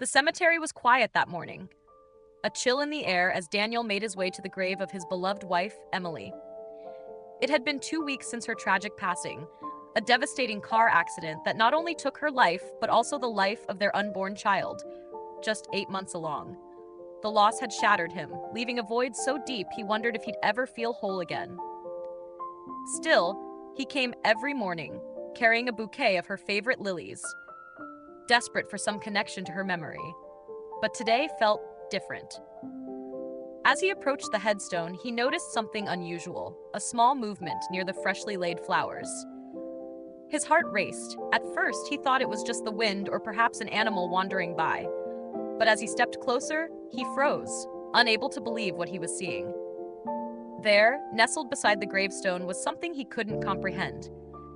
The cemetery was quiet that morning, a chill in the air as Daniel made his way to the grave of his beloved wife, Emily. It had been 2 weeks since her tragic passing, a devastating car accident that not only took her life, but also the life of their unborn child, just 8 months along. The loss had shattered him, leaving a void so deep he wondered if he'd ever feel whole again. Still, he came every morning, carrying a bouquet of her favorite lilies, desperate for some connection to her memory. But today felt different. As he approached the headstone, he noticed something unusual, a small movement near the freshly laid flowers. His heart raced. At first, he thought it was just the wind or perhaps an animal wandering by. But as he stepped closer, he froze, unable to believe what he was seeing. There, nestled beside the gravestone, was something he couldn't comprehend.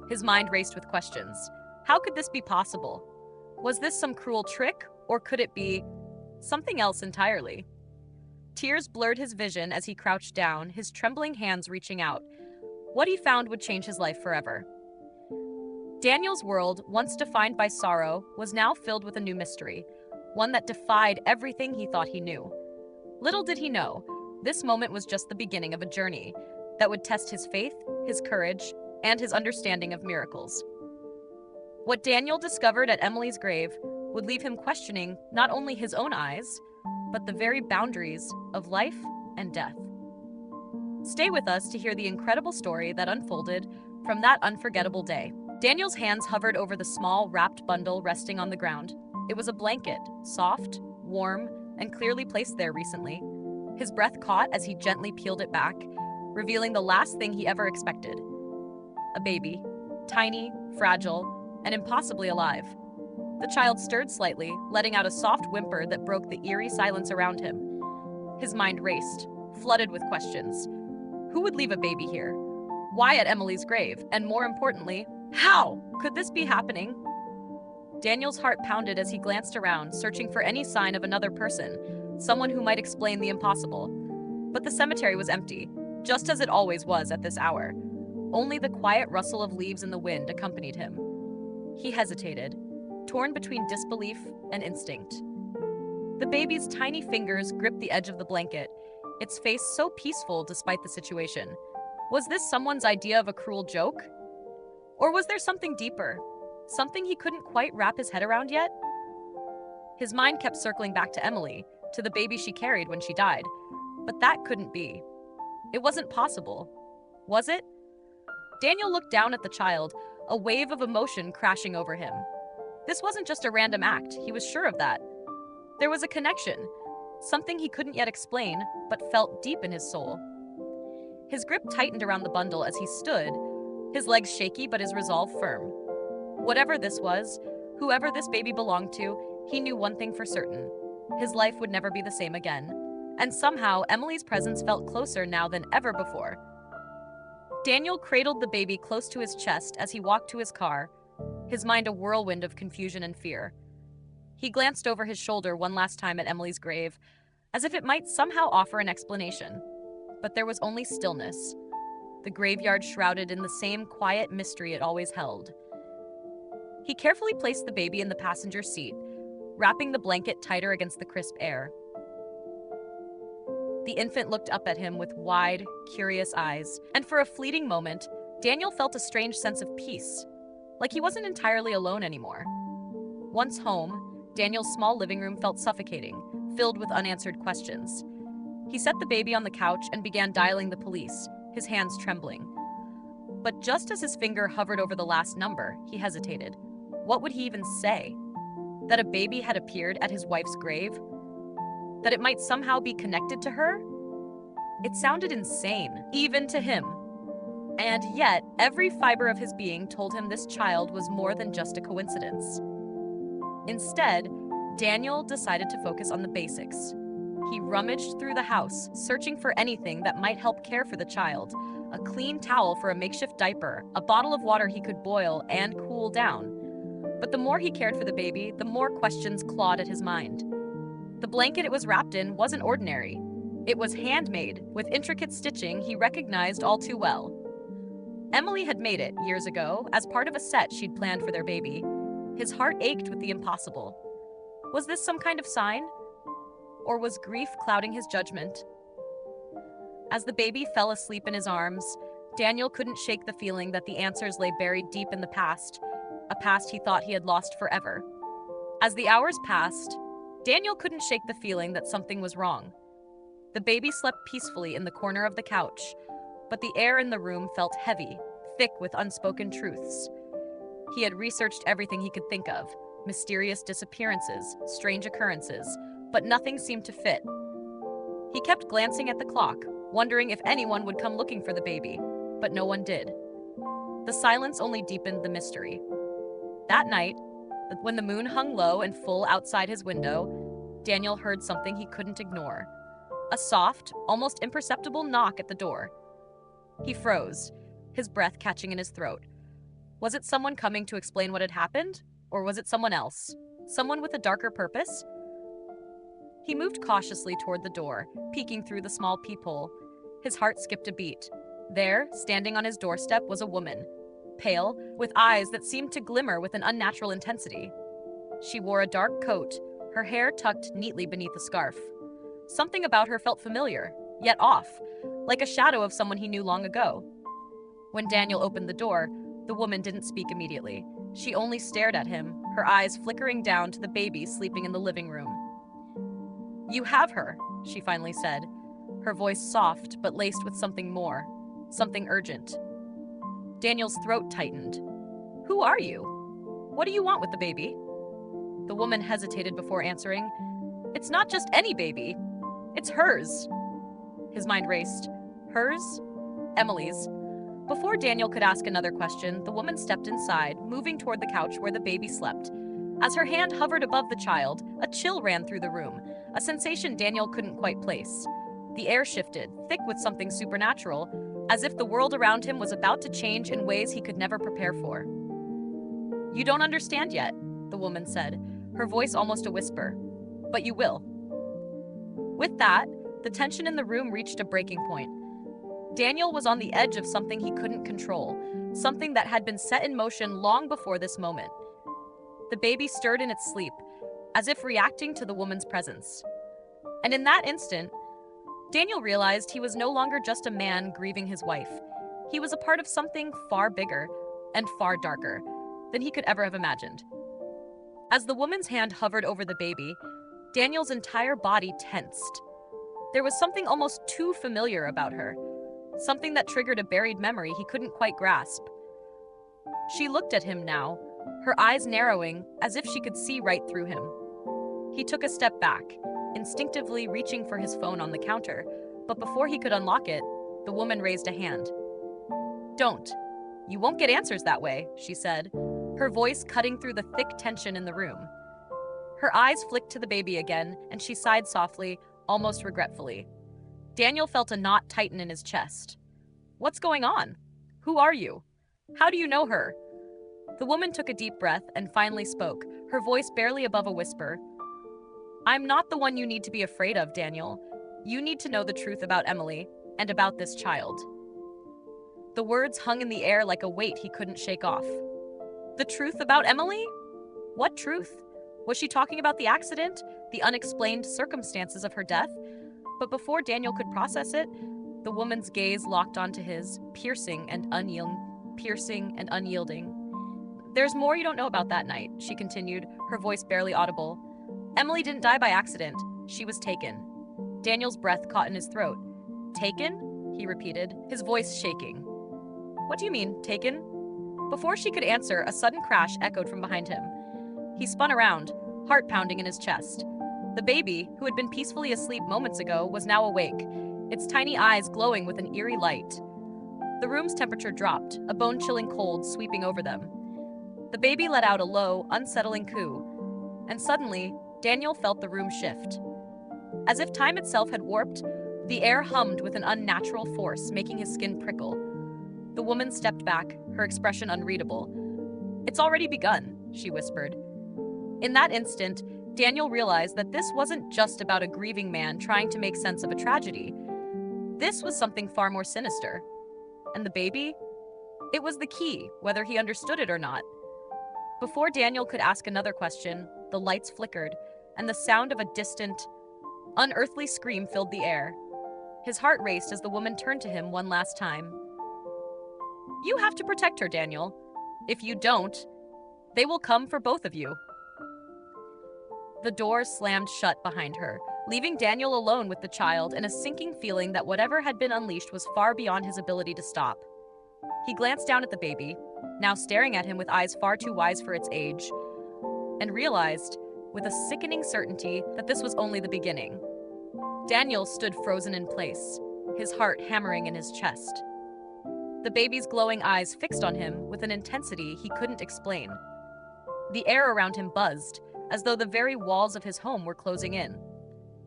His mind raced with questions. How could this be possible? Was this some cruel trick, or could it be something else entirely? Tears blurred his vision as he crouched down, his trembling hands reaching out. What he found would change his life forever. Daniel's world, once defined by sorrow, was now filled with a new mystery, one that defied everything he thought he knew. Little did he know, this moment was just the beginning of a journey that would test his faith, his courage, and his understanding of miracles. What Daniel discovered at Emily's grave would leave him questioning not only his own eyes, but the very boundaries of life and death. Stay with us to hear the incredible story that unfolded from that unforgettable day. Daniel's hands hovered over the small, wrapped bundle resting on the ground. It was a blanket, soft, warm, and clearly placed there recently. His breath caught as he gently peeled it back, revealing the last thing he ever expected. A baby, tiny, fragile, and impossibly alive. The child stirred slightly, letting out a soft whimper that broke the eerie silence around him. His mind raced, flooded with questions. Who would leave a baby here? Why at Emily's grave? And more importantly, how could this be happening? Daniel's heart pounded as he glanced around, searching for any sign of another person, someone who might explain the impossible. But the cemetery was empty, just as it always was at this hour. Only the quiet rustle of leaves in the wind accompanied him. He hesitated, torn between disbelief and instinct. The baby's tiny fingers gripped the edge of the blanket, its face so peaceful despite the situation. Was this someone's idea of a cruel joke? Or was there something deeper? Something he couldn't quite wrap his head around yet? His mind kept circling back to Emily, to the baby she carried when she died. But that couldn't be. It wasn't possible. Was it? Daniel looked down at the child, a wave of emotion crashing over him. This wasn't just a random act, he was sure of that. There was a connection, something he couldn't yet explain, but felt deep in his soul. His grip tightened around the bundle as he stood, his legs shaky but his resolve firm. Whatever this was, whoever this baby belonged to, he knew one thing for certain. His life would never be the same again. And somehow, Emily's presence felt closer now than ever before. Daniel cradled the baby close to his chest as he walked to his car, his mind a whirlwind of confusion and fear. He glanced over his shoulder one last time at Emily's grave, as if it might somehow offer an explanation. But there was only stillness, the graveyard shrouded in the same quiet mystery it always held. He carefully placed the baby in the passenger seat, wrapping the blanket tighter against the crisp air. The infant looked up at him with wide, curious eyes, and for a fleeting moment, Daniel felt a strange sense of peace, like he wasn't entirely alone anymore. Once home, Daniel's small living room felt suffocating, filled with unanswered questions. He set the baby on the couch and began dialing the police, his hands trembling. But just as his finger hovered over the last number, he hesitated. What would he even say? That a baby had appeared at his wife's grave? That it might somehow be connected to her? It sounded insane, even to him. And yet, every fiber of his being told him this child was more than just a coincidence. Instead, Daniel decided to focus on the basics. He rummaged through the house, searching for anything that might help care for the child. A clean towel for a makeshift diaper, a bottle of water he could boil and cool down. But the more he cared for the baby, the more questions clawed at his mind. The blanket it was wrapped in wasn't ordinary. It was handmade, with intricate stitching he recognized all too well. Emily had made it, years ago, as part of a set she'd planned for their baby. His heart ached with the impossible. Was this some kind of sign? Or was grief clouding his judgment? As the baby fell asleep in his arms, Daniel couldn't shake the feeling that the answers lay buried deep in the past, a past he thought he had lost forever. As the hours passed, Daniel couldn't shake the feeling that something was wrong. The baby slept peacefully in the corner of the couch, but the air in the room felt heavy, thick with unspoken truths. He had researched everything he could think of, mysterious disappearances, strange occurrences, but nothing seemed to fit. He kept glancing at the clock, wondering if anyone would come looking for the baby, but no one did. The silence only deepened the mystery. That night, when the moon hung low and full outside his window, Daniel heard something he couldn't ignore. A soft, almost imperceptible knock at the door. He froze, his breath catching in his throat. Was it someone coming to explain what had happened? Or was it someone else? Someone with a darker purpose? He moved cautiously toward the door, peeking through the small peephole. His heart skipped a beat. There, standing on his doorstep, was a woman, pale, with eyes that seemed to glimmer with an unnatural intensity. She wore a dark coat, her hair tucked neatly beneath a scarf. Something about her felt familiar, yet off, like a shadow of someone he knew long ago. When Daniel opened the door, the woman didn't speak immediately. She only stared at him, her eyes flickering down to the baby sleeping in the living room. "You have her," she finally said, her voice soft but laced with something more, something urgent. Daniel's throat tightened. "Who are you? What do you want with the baby?" The woman hesitated before answering. "It's not just any baby. It's hers." His mind raced. Hers? Emily's. Before Daniel could ask another question, the woman stepped inside, moving toward the couch where the baby slept. As her hand hovered above the child, a chill ran through the room, a sensation Daniel couldn't quite place. The air shifted, thick with something supernatural, as if the world around him was about to change in ways he could never prepare for. "You don't understand yet," the woman said, her voice almost a whisper. "But you will." With that, the tension in the room reached a breaking point. Daniel was on the edge of something he couldn't control, something that had been set in motion long before this moment. The baby stirred in its sleep, as if reacting to the woman's presence. And in that instant, Daniel realized he was no longer just a man grieving his wife. He was a part of something far bigger and far darker than he could ever have imagined. As the woman's hand hovered over the baby, Daniel's entire body tensed. There was something almost too familiar about her, something that triggered a buried memory he couldn't quite grasp. She looked at him now, her eyes narrowing as if she could see right through him. He took a step back, instinctively reaching for his phone on the counter, but before he could unlock it, the woman raised a hand. "Don't. You won't get answers that way," she said, her voice cutting through the thick tension in the room. Her eyes flicked to the baby again, and she sighed softly, almost regretfully. Daniel felt a knot tighten in his chest. "What's going on? Who are you? How do you know her?" The woman took a deep breath and finally spoke, her voice barely above a whisper. "I'm not the one you need to be afraid of, Daniel. You need to know the truth about Emily and about this child." The words hung in the air like a weight he couldn't shake off. The truth about Emily? What truth? Was she talking about the accident, the unexplained circumstances of her death? But before Daniel could process it, the woman's gaze locked onto his, piercing and unyielding. "There's more you don't know about that night," she continued, her voice barely audible. "Emily didn't die by accident. She was taken." Daniel's breath caught in his throat. "Taken?" he repeated, his voice shaking. "What do you mean, taken?" Before she could answer, a sudden crash echoed from behind him. He spun around, heart pounding in his chest. The baby, who had been peacefully asleep moments ago, was now awake, its tiny eyes glowing with an eerie light. The room's temperature dropped, a bone-chilling cold sweeping over them. The baby let out a low, unsettling coo, and suddenly, Daniel felt the room shift. As if time itself had warped, the air hummed with an unnatural force, making his skin prickle. The woman stepped back, her expression unreadable. "It's already begun," she whispered. In that instant, Daniel realized that this wasn't just about a grieving man trying to make sense of a tragedy. This was something far more sinister. And the baby? It was the key, whether he understood it or not. Before Daniel could ask another question, the lights flickered, and the sound of a distant, unearthly scream filled the air. His heart raced as the woman turned to him one last time. "You have to protect her, Daniel. If you don't, they will come for both of you." The door slammed shut behind her, leaving Daniel alone with the child and a sinking feeling that whatever had been unleashed was far beyond his ability to stop. He glanced down at the baby, now staring at him with eyes far too wise for its age, and realized, with a sickening certainty, that this was only the beginning. Daniel stood frozen in place, his heart hammering in his chest. The baby's glowing eyes fixed on him with an intensity he couldn't explain. The air around him buzzed, as though the very walls of his home were closing in.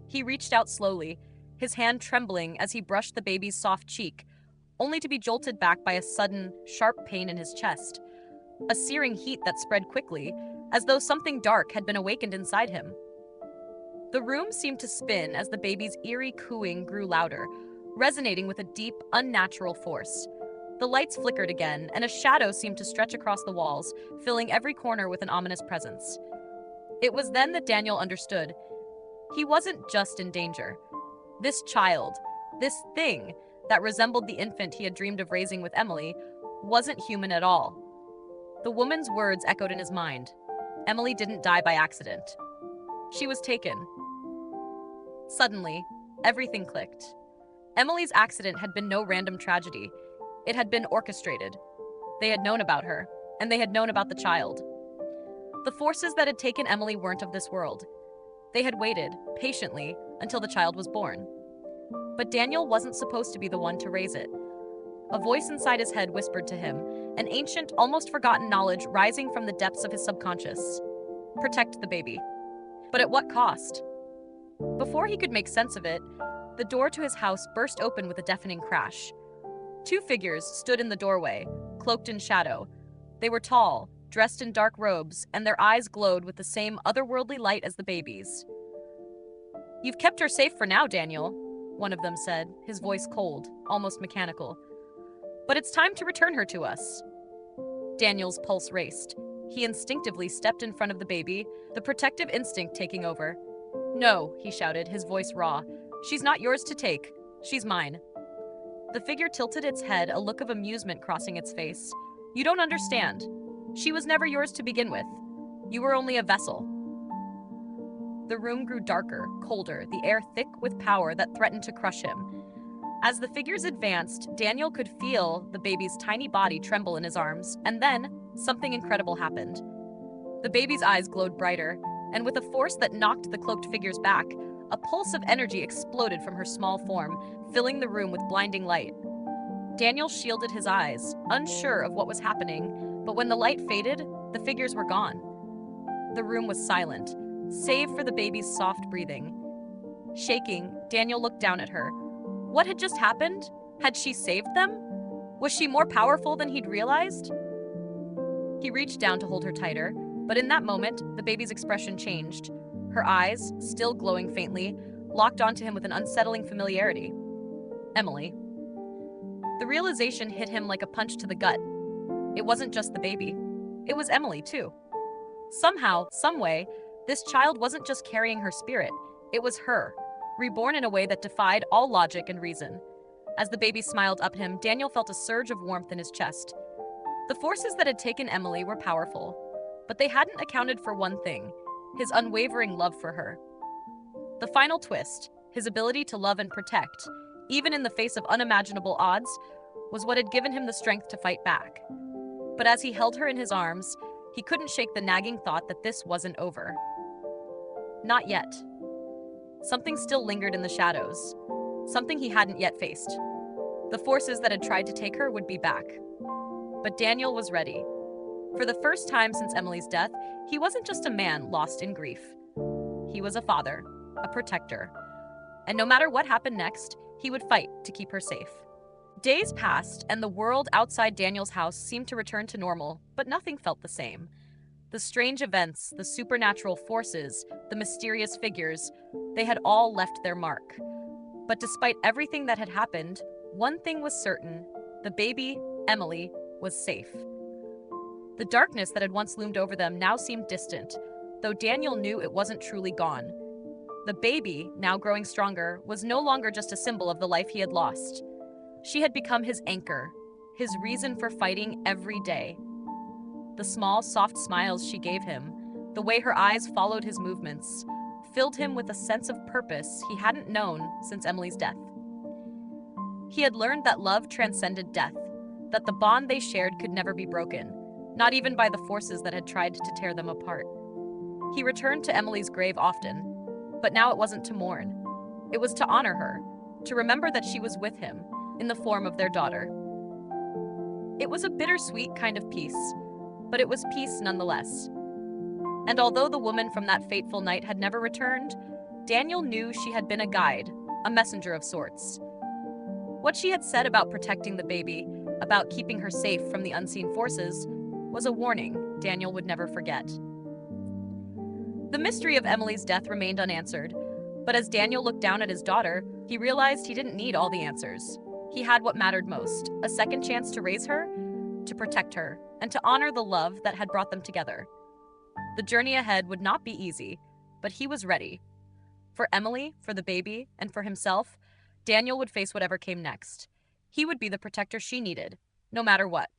He reached out slowly, his hand trembling as he brushed the baby's soft cheek, only to be jolted back by a sudden, sharp pain in his chest, a searing heat that spread quickly, as though something dark had been awakened inside him. The room seemed to spin as the baby's eerie cooing grew louder, resonating with a deep, unnatural force. The lights flickered again, and a shadow seemed to stretch across the walls, filling every corner with an ominous presence. It was then that Daniel understood. He wasn't just in danger. This child, this thing that resembled the infant he had dreamed of raising with Emily, wasn't human at all. The woman's words echoed in his mind. Emily didn't die by accident. She was taken. Suddenly, everything clicked. Emily's accident had been no random tragedy. It had been orchestrated. They had known about her, and they had known about the child. The forces that had taken Emily weren't of this world. They had waited, patiently, until the child was born. But Daniel wasn't supposed to be the one to raise it. A voice inside his head whispered to him, an ancient, almost forgotten knowledge rising from the depths of his subconscious. Protect the baby. But at what cost? Before he could make sense of it, the door to his house burst open with a deafening crash. Two figures stood in the doorway, cloaked in shadow. They were tall, dressed in dark robes, and their eyes glowed with the same otherworldly light as the baby's. "You've kept her safe for now, Daniel," one of them said, his voice cold, almost mechanical. "But it's time to return her to us." Daniel's pulse raced. He instinctively stepped in front of the baby, the protective instinct taking over. "No," he shouted, his voice raw. "She's not yours to take. She's mine." The figure tilted its head, a look of amusement crossing its face. "You don't understand. She was never yours to begin with. You were only a vessel." The room grew darker, colder, the air thick with power that threatened to crush him. As the figures advanced, Daniel could feel the baby's tiny body tremble in his arms, and then something incredible happened. The baby's eyes glowed brighter, and with a force that knocked the cloaked figures back, a pulse of energy exploded from her small form, filling the room with blinding light. Daniel shielded his eyes, unsure of what was happening, but when the light faded, the figures were gone. The room was silent, save for the baby's soft breathing. Shaking, Daniel looked down at her. What had just happened? Had she saved them? Was she more powerful than he'd realized? He reached down to hold her tighter, but in that moment, the baby's expression changed. Her eyes, still glowing faintly, locked onto him with an unsettling familiarity. Emily. The realization hit him like a punch to the gut. It wasn't just the baby. It was Emily, too. Somehow, someway, this child wasn't just carrying her spirit. It was her, reborn in a way that defied all logic and reason. As the baby smiled up at him, Daniel felt a surge of warmth in his chest. The forces that had taken Emily were powerful, but they hadn't accounted for one thing: his unwavering love for her. The final twist, his ability to love and protect, even in the face of unimaginable odds, was what had given him the strength to fight back. But as he held her in his arms, he couldn't shake the nagging thought that this wasn't over. Not yet. Something still lingered in the shadows, something he hadn't yet faced. The forces that had tried to take her would be back. But Daniel was ready. For the first time since Emily's death, he wasn't just a man lost in grief. He was a father, a protector. And no matter what happened next, he would fight to keep her safe. Days passed, and the world outside Daniel's house seemed to return to normal, but nothing felt the same. The strange events, the supernatural forces, the mysterious figures, they had all left their mark. But despite everything that had happened, one thing was certain: the baby, Emily, was safe. The darkness that had once loomed over them now seemed distant, though Daniel knew it wasn't truly gone. The baby, now growing stronger, was no longer just a symbol of the life he had lost. She had become his anchor, his reason for fighting every day. The small, soft smiles she gave him, the way her eyes followed his movements, filled him with a sense of purpose he hadn't known since Emily's death. He had learned that love transcended death, that the bond they shared could never be broken, not even by the forces that had tried to tear them apart. He returned to Emily's grave often, but now it wasn't to mourn. It was to honor her, to remember that she was with him, in the form of their daughter. It was a bittersweet kind of peace, but it was peace nonetheless. And although the woman from that fateful night had never returned, Daniel knew she had been a guide, a messenger of sorts. What she had said about protecting the baby, about keeping her safe from the unseen forces, was a warning Daniel would never forget. The mystery of Emily's death remained unanswered, but as Daniel looked down at his daughter, he realized he didn't need all the answers. He had what mattered most, a second chance to raise her, to protect her, and to honor the love that had brought them together. The journey ahead would not be easy, but he was ready. For Emily, for the baby, and for himself, Daniel would face whatever came next. He would be the protector she needed, no matter what.